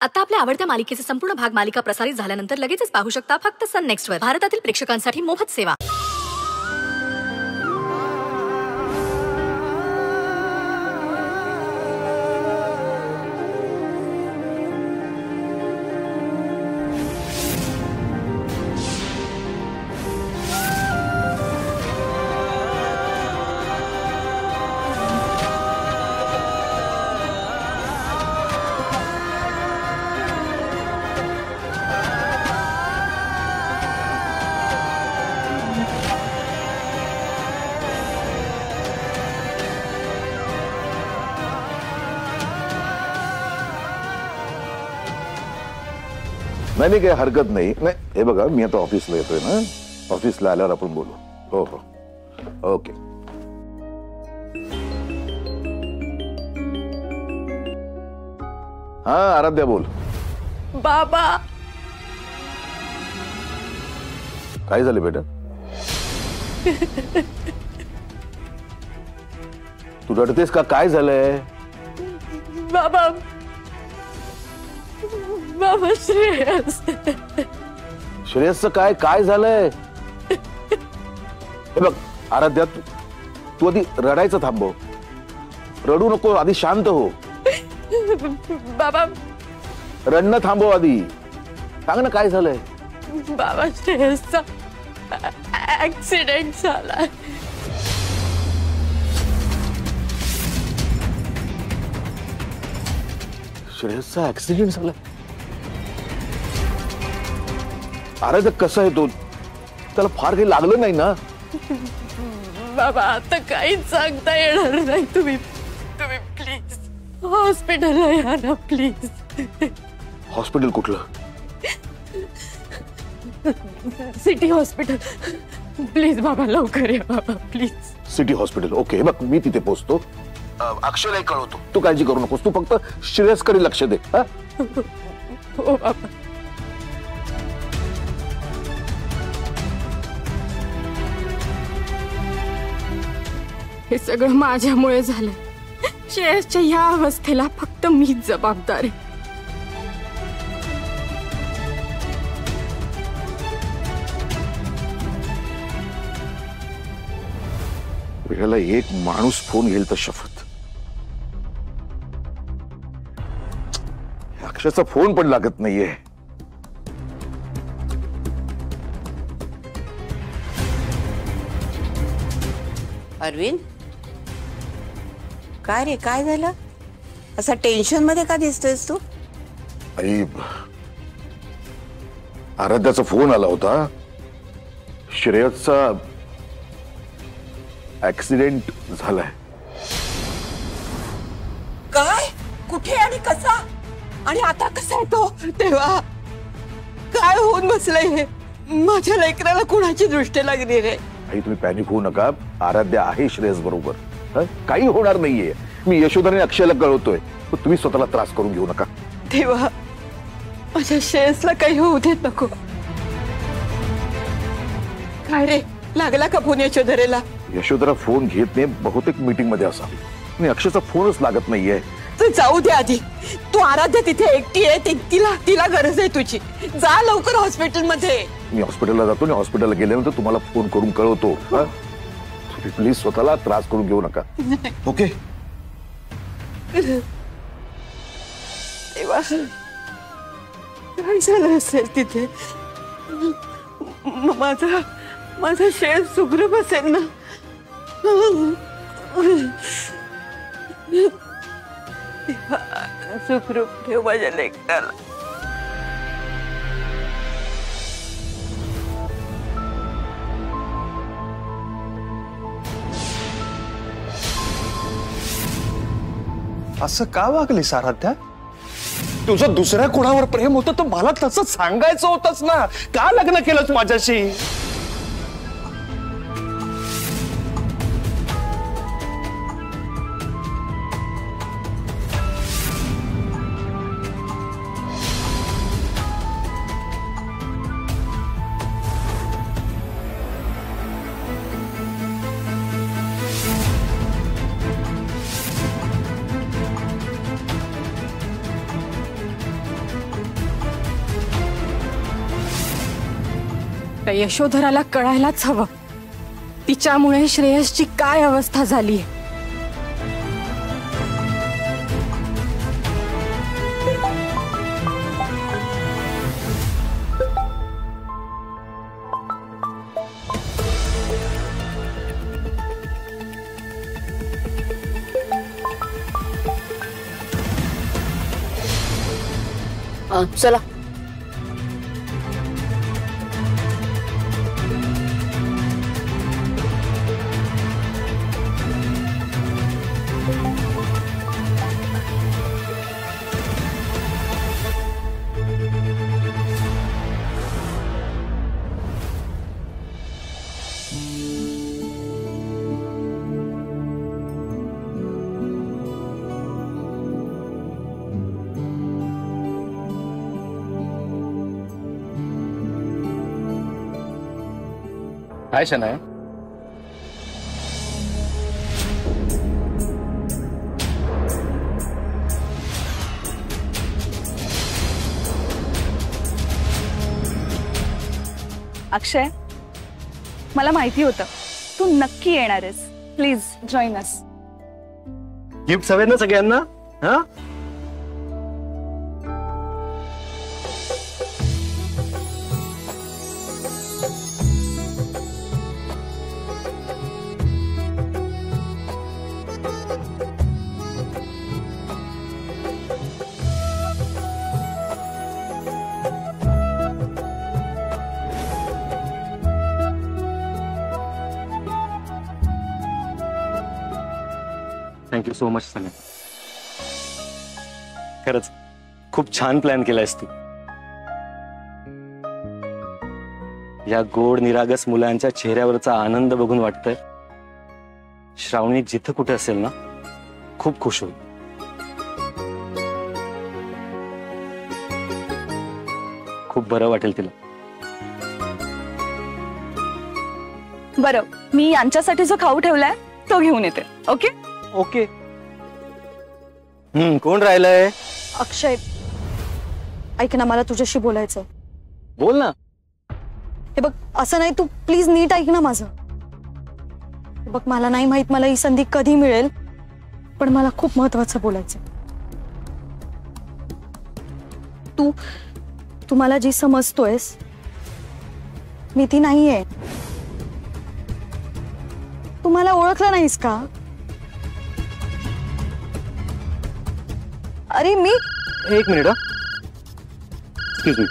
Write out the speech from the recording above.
आता आपल्या आवडत्या मालिकेचे संपूर्ण भाग मालिका प्रसारित झाल्यानंतर लगेचच पाहू शकता फक्त सन नेक्स्ट वर. भारतातील प्रेक्षकांसाठी मोफत सेवा. नाही काही हरकत नाही. नाही हे बघा मी आता ऑफिसला येतोय ना, ऑफिसला आल्यावर आपण बोलू. हो हो ओके. हा आराध्या बोल. बाबा काय झालं बेटा? तू रडतेस का? काय झालंय? बाबा बाबा श्रेयस. श्रेयसचं काय काय झालंय? हे बघ आराध्या, तू आधी रडायचं थांबव. रडू नको, आधी शांत हो. बाबा रडणं थांबव आधी. सांग ना काय झालंय? बाबा श्रेयसचा ऍक्सिडेंट झाला. श्रेयसचा ऍक्सिडेंट झाला? अरे कसं आहे तो? त्याला फार काही लागलं नाही ना? बाबा आता काहीच सांगता येणार नाही. तुम्ही प्लीज हॉस्पिटलला या ना प्लीज. हॉस्पिटल कुठलं? City hospital. प्लीज बाबा लवकर या बाबा प्लीज. City hospital okay. बघ मी तिथे पोहोचतो. अक्षयला कळवतो. तू काळजी करू नकोस. तू फक्त श्रेयसकडे लक्ष दे. हो बाबा. हे सगळं माझ्यामुळे झालं. श्रेयसच्या या अवस्थेला फक्त मीच जबाबदार आहे. वेळेला एक माणूस फोन घेईल तर शपथ. अक्षयचा फोन पण लागत नाहीये. अरविंद काय रे, काय झालं? असा टेन्शन मध्ये का दिसतोयस तू? आई आराध्याचा फोन आला होता. श्रेयसचा ऍक्सिडेंट झालाय. काय? कुठे आणि कसा? आणि आता कसा येतो? तेव्हा काय होऊन बसलंय हे? माझ्या लेकराला कुणाची दृष्टी लागली रे? आई तुम्ही पॅनिक होऊ नका. आराध्या आहे श्रेयस बरोबर. काही होणार नाहीये. मी यशोधराने अक्षयला कळवतोय. तुम्ही स्वतःला त्रास करून घेऊ नका. तेव्हा माझ्या श्रेयसला काही होऊ देत नको. काय रे, लागला का फोन यशोधरेला? यशोधरा फोन घेत नाही. बहुतेक मीटिंग मध्ये असावी. आणि अक्षयचा फोनच लागत नाहीये. तर जाऊ दे आधी. तू आराध्या तिथे एकटी आहे. तिला गरज आहे तुझी. जा लवकर हॉस्पिटल मध्ये. मी हॉस्पिटलला जातो आणि हॉस्पिटलला गेल्यानंतर तुम्हाला फोन करून कळवतो. तुम्ही प्लीज स्वतःला त्रास करून घेऊ नका. ओके? तेव्हा काय झालं असेल तिथे? माझा श्रेयस सुखरूप असेल ना? सुखरूप ठेव माझ्या लेकराला. असं का वागलीस आराध्या? तुझं दुसऱ्या कोणावर प्रेम होतं तर मला तसं सांगायचं होतंच ना. का लग्न केलंच माझ्याशी? त्या यशोधराला कळायलाच हवं तिच्यामुळे श्रेयसची काय अवस्था झाली. चला. काय शनाय? अक्षय, मला माहिती होतं तू नक्की येणार आहेस. Please join us. गिफ्ट हवे ना सगळ्यांना? हा, थँक्यू सो मच सन्या. खरंच खूप छान प्लॅन केलायस तू. या गोड निरागस मुलांच्या चेहऱ्यावरचा आनंद बघून वाटतंय श्रावणी जिथं कुठे असेल ना खूप खुश होईल. खूप बरं वाटेल तिला. बरं, मी यांच्यासाठी जो खाऊ ठेवलाय तो घेऊन येते. Okay okay. कोण राहिलंय? अक्षय, ऐक ना, मला तुझ्याशी बोलायचं. बोल ना. हे बघ, असं नाही, तू प्लीज नीट ऐक ना माझं. हे बघ, मला नाही माहित मला ही संधी कधी मिळेल, पण मला खूप महत्वाचं बोलायचं. तू मला जी समजतोयस मी ती नाहीये. तू मला ओळखलं नाहीस का? अरे मी एक मिनिट. Excuse me.